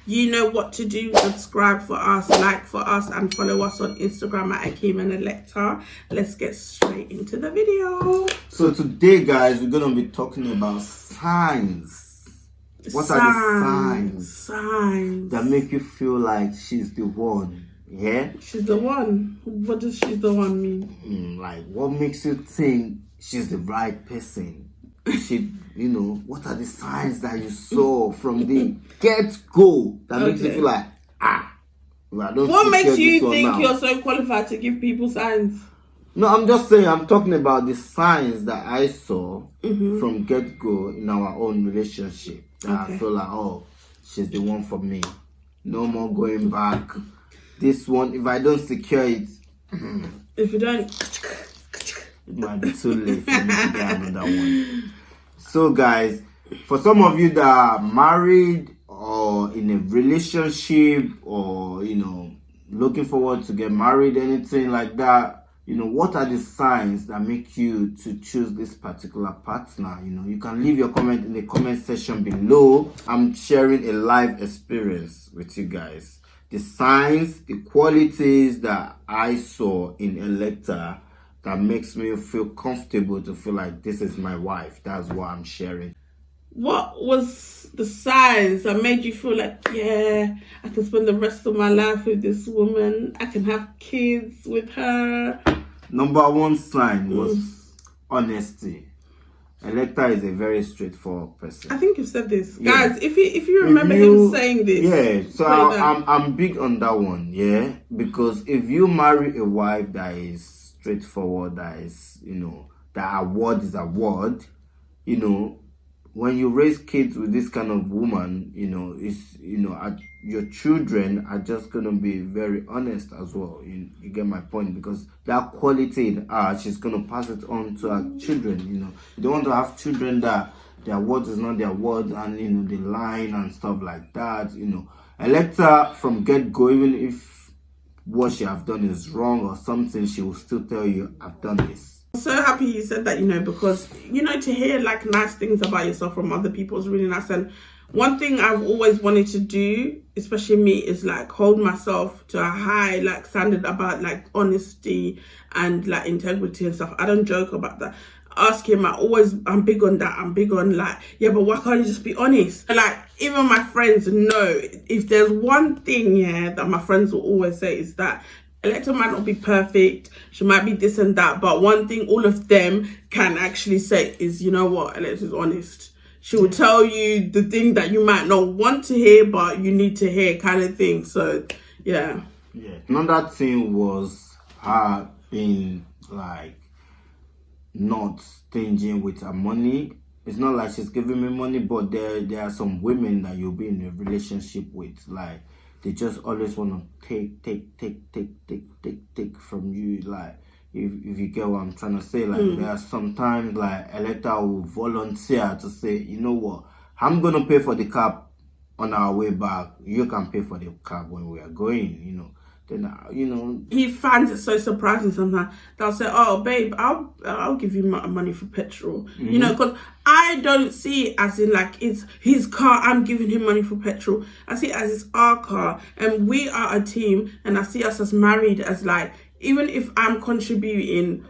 You know what to do. Subscribe for us, like for us, and follow us on Instagram at Akeem and Electa. Let's get straight into the video. So today, guys, we're gonna be talking about signs. What are the signs that make you feel like she's the one? Yeah, she's the one. What does she's the one mean? Like, what makes you think she's the right person? What are the signs that you saw from the get-go that makes you feel like, what makes you think you're so qualified to give people signs? No, I'm just saying, I'm talking about the signs that I saw from get-go in our own relationship. I feel like, she's the one for me. No more going back. This one, if I don't secure it, if you don't, it might be too late for me to get another one. So, guys, for some of you that are married or in a relationship or, looking forward to get married, anything like that, what are the signs that make you to choose this particular partner? You can leave your comment in the comment section below. I'm sharing a live experience with you guys. The signs, the qualities that I saw in Electa that makes me feel comfortable to feel like this is my wife. That's what I'm sharing. What was the signs that made you feel like, yeah, I can spend the rest of my life with this woman. I can have kids with her. Number one sign was honesty. Electa is a very straightforward person. I think you've said this. Yeah. Guys, if you remember him saying this. Yeah, so I'm big on that one, yeah? Because if you marry a wife that is straightforward, that is, that a word is a word, when you raise kids with this kind of woman, your children are just going to be very honest as well. You get my point? Because that quality in her, she's going to pass it on to her children, You don't want to have children that their word is not their word and, they lie and stuff like that, Electa from get-go, even if what she have done is wrong or something, she will still tell you, I've done this. I'm so happy you said that, because, to hear like nice things about yourself from other people is really nice. And one thing I've always wanted to do, especially me, is like hold myself to a high like standard about like honesty and like integrity and stuff. I don't joke about that. Ask him, I'm big on that. I'm big on like, yeah, but why can't you just be honest? Like, even my friends know, if there's one thing, that my friends will always say is that Electa might not be perfect, she might be this and that, but one thing all of them can actually say is, you know what, Electa's honest. She will tell you the thing that you might not want to hear, but you need to hear, kind of thing. So, yeah. Another thing was her being like not stingy with her money. It's not like she's giving me money, but there are some women that you'll be in a relationship with, like they just always want to take from you. Like, if you get what I'm trying to say, like there are sometimes like Electa will volunteer to say, you know what, I'm gonna pay for the cab on our way back. You can pay for the cab when we are going, Then he finds it so surprising sometimes. They'll say, "Oh, babe, I'll give you money for petrol." Because I don't see it as in like it's his car. I'm giving him money for petrol. I see it as it's our car, and we are a team. And I see us as married as like, even if I'm contributing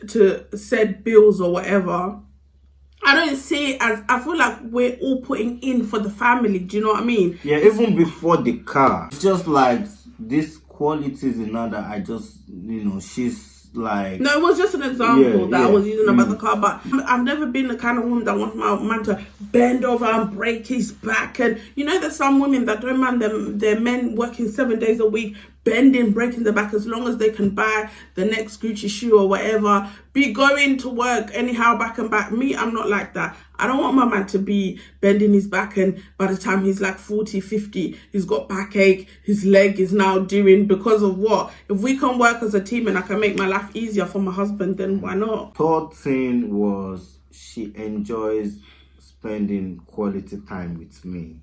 to said bills or whatever, I don't see it as, I feel like we're all putting in for the family. Do you know what I mean? Yeah, even before the car, it's just like this qualities in her that I just, she's like... No, it was just an example I was using about the car, but I've never been the kind of woman that wants my man to bend over and break his back. And there's some women that don't mind their men working 7 days a week, bending, breaking their back, as long as they can buy the next Gucci shoe or whatever, be going to work anyhow, back and back. Me, I'm not like that. I don't want my man to be bending his back and by the time he's like 40, 50, he's got backache, his leg is now doing because of what? If we can work as a team and I can make my life easier for my husband, then why not? Third thing was she enjoys spending quality time with me.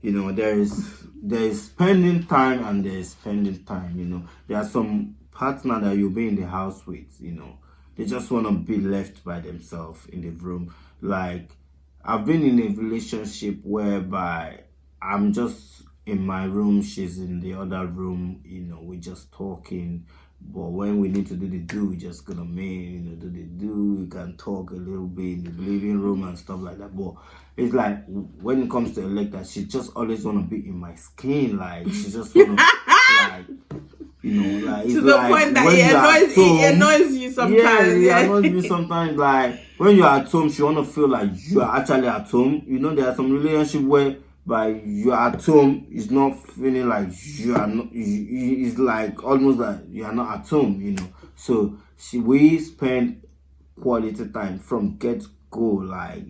There is spending time and there is spending time. There are some partner that you'll be in the house with, they just want to be left by themselves in the room. Like, I've been in a relationship whereby I'm just in my room, she's in the other room, we're just talking. But when we need to do the do, we're just gonna do the do. We can talk a little bit in the living room and stuff like that. But it's like when it comes to Electa, she just always wanna be in my skin. Like she just wanna like to the point that it annoys you sometimes. Yeah, it annoys me sometimes. Like when you're at home, she wanna feel like you are actually at home. There are some relationship where you're at home, it's not feeling like you are not. It's like almost like you are not at home. So we spend quality time from get go, like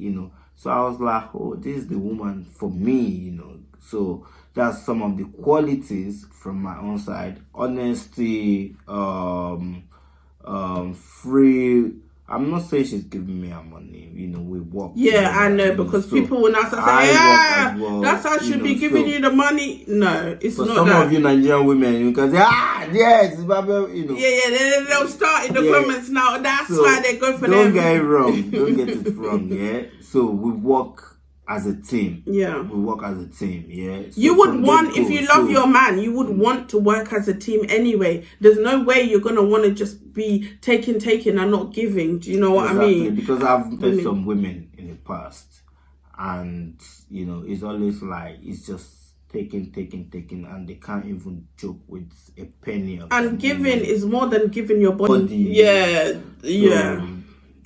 So I was like, oh, this is the woman for me, So that's some of the qualities from my own side: honesty, free. I'm not saying she's giving me her money. We work. Yeah, I know, because people will now say, yeah, well, that's how she'll be giving you the money. No, it's not some that. Of you Nigerian women, you can say, yes, Yeah, they'll start in the comments now. That's why they go for them. Don't get it wrong. Don't get it wrong, yeah? So we work as a team. Yeah. We work as a team, yeah? So you would want, if you love your man, you would want to work as a team anyway. There's no way you're going to want to just be taking and not giving. Do you know what I mean? Because I've met some women in the past, and, it's always like, it's just taking, and they can't even joke with a penny. And giving is more than giving your body. Yeah.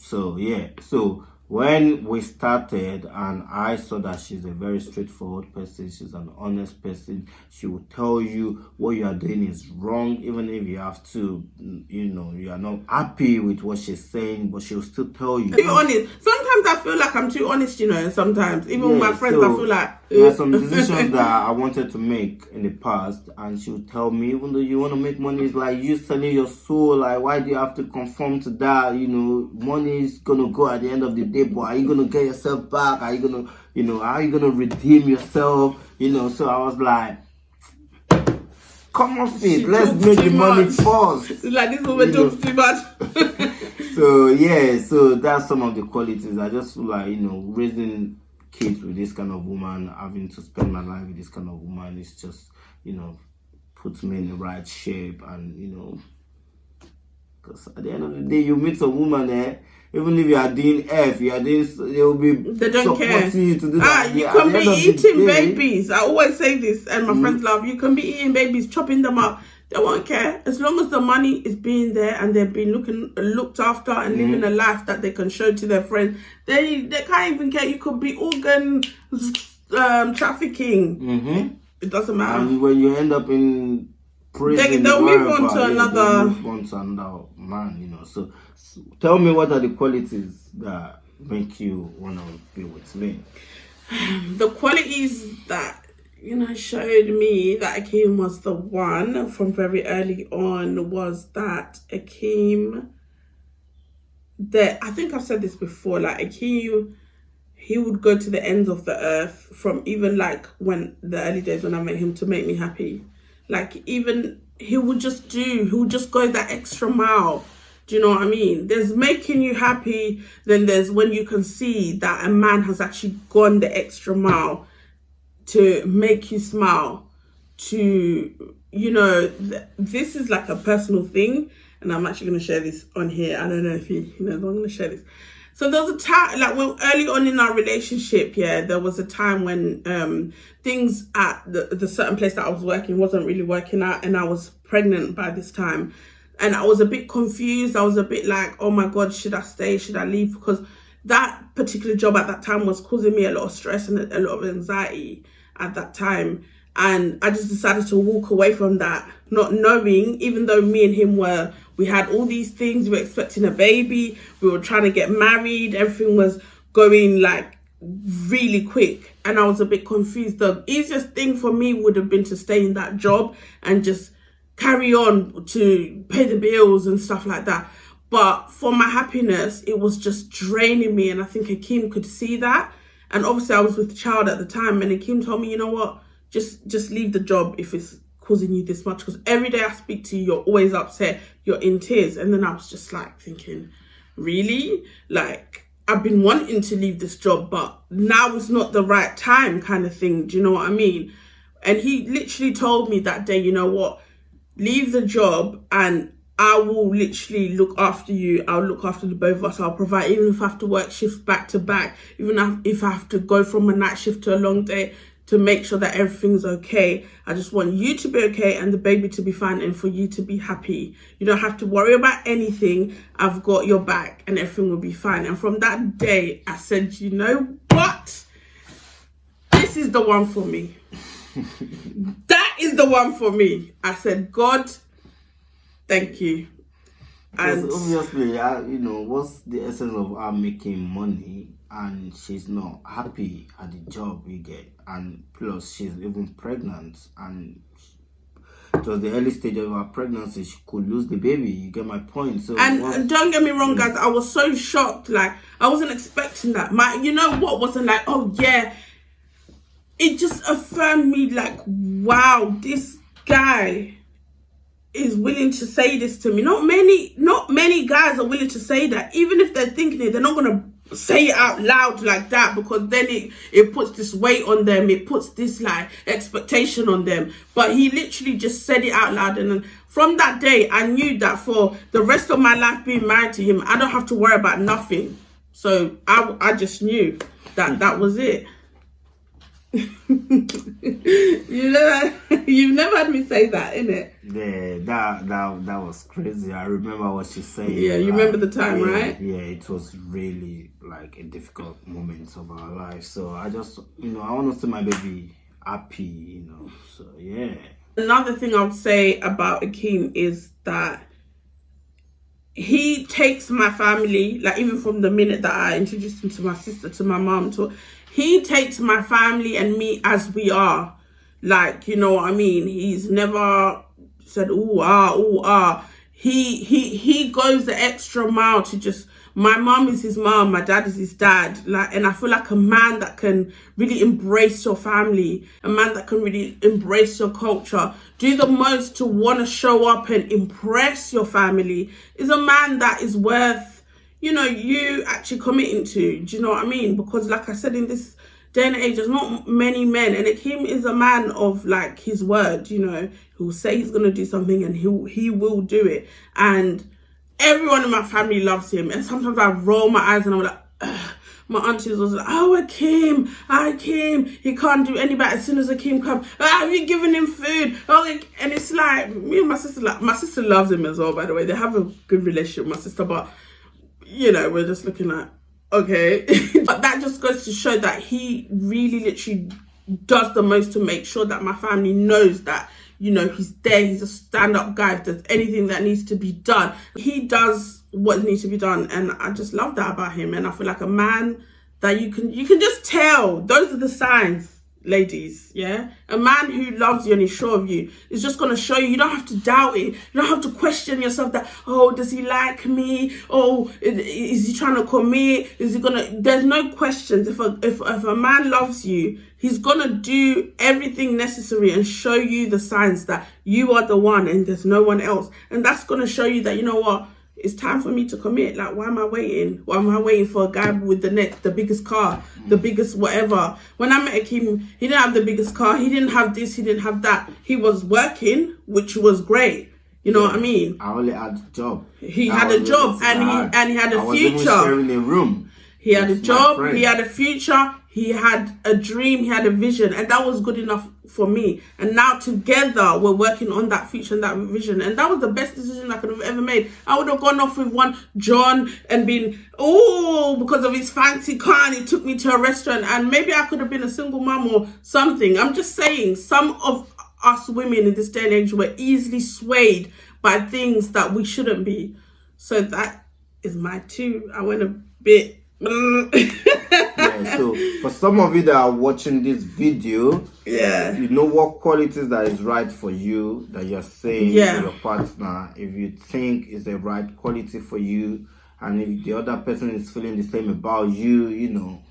So when we started, and I saw that she's a very straightforward person, she's an honest person, she will tell you what you are doing is wrong, even if you have to, you are not happy with what she's saying, but she'll still tell you. Be honest. Sometimes I feel like I'm too honest, sometimes. Even with my friends, I feel like... There are some decisions that I wanted to make in the past, and she would tell me, even though you want to make money, it's like you selling your soul. Like, why do you have to conform to that? Money is going to go at the end of the day, but are you going to get yourself back? Are you going to, how are you going to redeem yourself? So I was like, come off it, let's make the money first. It's like this woman talks too much. So that's some of the qualities. I just feel like, raising kids with this kind of woman, having to spend my life with this kind of woman, is just, puts me in the right shape. And, because at the end of the day, you meet a woman even if you are doing they don't care. You to do that. You can be eating babies. I always say this, and my friends love, you can be eating babies, chopping them up. They won't care as long as the money is being there and they're being looked after and living a life that they can show to their friends. They can't even care. You could be organ trafficking. It doesn't matter. And when you end up in prison, they'll move on to another man. So tell me, what are the qualities that make you want to be with me? The qualities that showed me that Akeem was the one from very early on was that Akeem, I think I've said this before, like Akeem, he would go to the ends of the earth, from even like when the early days when I met him, to make me happy. Like even he would just go that extra mile. Do you know what I mean? There's making you happy, then there's when you can see that a man has actually gone the extra mile to make you smile, to, this is like a personal thing, and I'm actually going to share this on here. I don't know if I'm going to share this. So there was a time, like early on in our relationship, there was a time when things at the certain place that I was working wasn't really working out, and I was pregnant by this time, and I was a bit confused. I was a bit like, oh my God, should I stay? Should I leave? Because that particular job at that time was causing me a lot of stress and a lot of anxiety at that time. And I just decided to walk away from that, not knowing, even though me and him we had all these things, we were expecting a baby, we were trying to get married, everything was going like really quick, and I was a bit confused. The easiest thing for me would have been to stay in that job and just carry on to pay the bills and stuff like that. But for my happiness, it was just draining me, and I think Akeem could see that. And obviously I was with child at the time, and Akeem told me, you know what, just leave the job if it's causing you this much, because every day I speak to you, you're always upset, you're in tears. And then I was just like thinking, really? Like, I've been wanting to leave this job, but now is not the right time, kind of thing. Do you know what I mean? And he literally told me that day, you know what, leave the job and I will literally look after you. I'll look after the both of us. I'll provide, even if I have to work shifts back to back, even if I have to go from a night shift to a long day, to make sure that everything's okay. I just want you to be okay and the baby to be fine and for you to be happy. You don't have to worry about anything. I've got your back and everything will be fine. And from that day, I said, you know what? This is the one for me. That is the one for me. I said, God, thank you. Because And obviously, you know, what's the essence of her making money and she's not happy at the job we get, and plus she's even pregnant, and it was the early stage of her pregnancy, she could lose the baby. You get my point? So and don't get me wrong, guys, I was so shocked. Like, I wasn't expecting that. You know what, wasn't like, oh yeah, it just affirmed me, like, wow, this guy is willing to say this to me. Not many guys are willing to say that. Even if they're thinking it, they're not gonna say it out loud like that, because then it puts this weight on them, it puts this like expectation on them. But he literally just said it out loud, and then from that day I knew that for the rest of my life being married to him, I don't have to worry about nothing. So I just knew that that was it. You've never had me say that, innit? Yeah, that was crazy. I remember what she said. Yeah, you remember the time, right? Yeah, it was really like a difficult moment of our life. So I just, you know, I want to see my baby happy, you know. So yeah. Another thing I'll say about Akeem is that he takes my family, like even from the minute that I introduced him to my sister, to my mom, he takes my family and me as we are. Like, you know what I mean? He's never said, ooh, ah. He goes the extra mile to just, my mom is his mom, my dad is his dad. Like, and I feel like a man that can really embrace your family, a man that can really embrace your culture, do the most to want to show up and impress your family, is a man that is worth, you know, you actually committing to. Do you know what I mean? Because like I said, in this day and age, there's not many men, and Akeem is a man of like his word. You know, he'll say he's gonna do something and he will do it. And everyone in my family loves him. And sometimes I roll my eyes and I'm like, ugh. My aunties was like, oh, Akeem, he can't do any better. As soon as Akeem comes, have you given him food? Oh, and it's like, me and my sister loves him as well, by the way. They have a good relationship with my sister, but you know, we're just looking at, okay. But that just goes to show that he really literally does the most to make sure that my family knows that, you know, he's there, he's a stand-up guy. If there's anything that needs to be done, he does what needs to be done. And I just love that about him. And I feel like a man that you can just tell, those are the signs, ladies. Yeah, a man who loves you and is sure of you is just going to show you. You don't have to doubt it. You don't have to question yourself that, oh, does he like me? Oh, is he trying to commit? Is he gonna? There's no questions. If a man loves you, he's gonna do everything necessary and show you the signs that you are the one and there's no one else. And that's gonna show you that, you know what, it's time for me to commit. Like, why am I waiting? Why am I waiting for a guy with the biggest car, the biggest whatever? When I met Akeem, he didn't have the biggest car. He didn't have this. He didn't have that. He was working, which was great. You know what I mean? I only had a job. He had a job, and he had a future. I was even sharing a room. He had a job. He had a future. He had a dream. He had a vision, and that was good enough for me. And now together we're working on that future and that vision, and that was the best decision I could have ever made. I would have gone off with one John and been, because of his fancy car, and he took me to a restaurant, and maybe I could have been a single mom or something. I'm just saying, some of us women in this day and age were easily swayed by things that we shouldn't be. So that is my two. I went a bit yeah, so for some of you that are watching this video, yeah, you know what qualities that is right for you, that you're saying to your partner. If you think is the right quality for you, and if the other person is feeling the same about you, you know,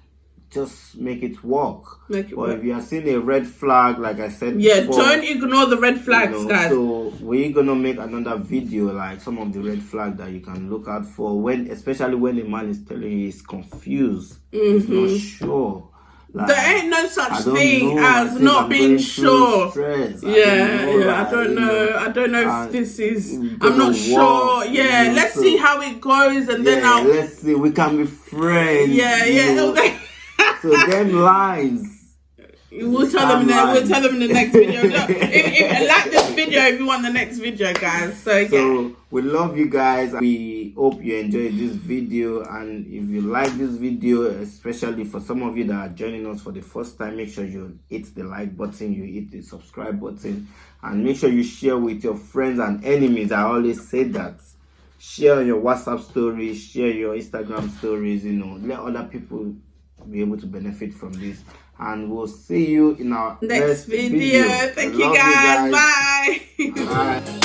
just make it work. Make it but work. if you are seeing a red flag, like I said Yeah, before, don't ignore the red flags, guys. So we're gonna make another video, like some of the red flags that you can look out for, when, especially when a man is telling you he's confused, he's not sure. Like, there ain't no such thing know. as not being sure. Stress. I don't know if this is. I'm not sure. Yeah, let's see how it goes, and then let's see. We can be friends. So them lines. We'll tell them in the next video. If like this video if you want the next video, guys. So we love you guys. We hope you enjoyed this video, and if you like this video, especially for some of you that are joining us for the first time, make sure you hit the like button, you hit the subscribe button, and make sure you share with your friends and enemies. I always say that. Share your WhatsApp stories, share your Instagram stories, let other people be able to benefit from this. And we'll see you in our next video. Thank you guys. Bye. Bye.